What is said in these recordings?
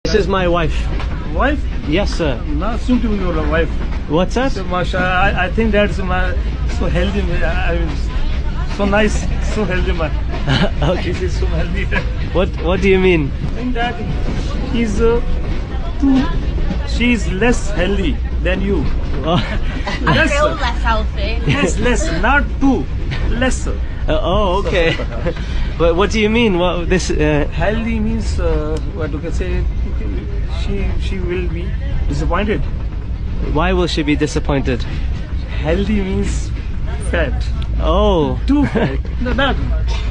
This is my wife. Wife? Yes, sir. Not soon to be your wife. What's that? So, Masha, I think that's so healthy. So nice, so healthy, man. Okay. This is so healthy. What do you mean? I think that she's less healthy than you. Oh, I feel less healthy. Less, not too, less. oh, okay. But what do you mean? What this? Healthy means what you can say. She will be disappointed. Why will she be disappointed? Healthy means fat. Oh, Too fat. No, that.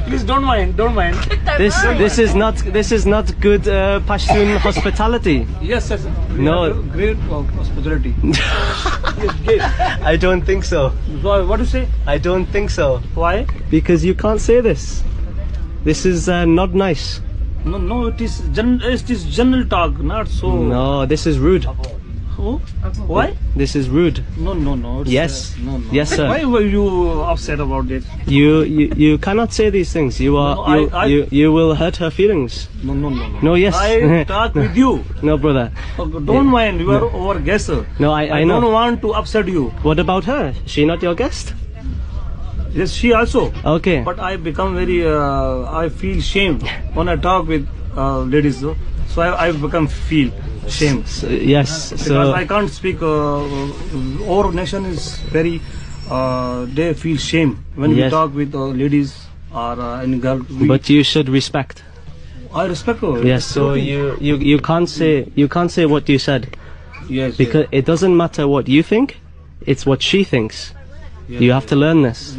Please don't mind. Don't mind. this is not good Pashtun hospitality. Yes, yes. No. Great hospitality. Yes, great. I don't think so. So, what do you say? I don't think so. Why? Because you can't say this. This is not nice. No, it is general talk, not so. No, this is rude. Oh? Why? This is rude. No. It's, Yes. no. Yes, sir. Why were you upset about it? You cannot say these things. You are No, you will hurt her feelings. No. No, yes. I talk with you. No, brother. Don't mind. You are our guest. No, I know. don't want to upset you. What about her? She not your guest? Yes, she also. Okay. But I become very. I feel shame when I talk with ladies. So I become feel shame. Yes. Because So I can't speak. Our nation is very. They feel shame when we Yes. talk with ladies or any girl. but you should respect. I respect her. Yes. So you can't say what you said, Yes. because it doesn't matter what you think. It's what she thinks. yes. You have to learn this.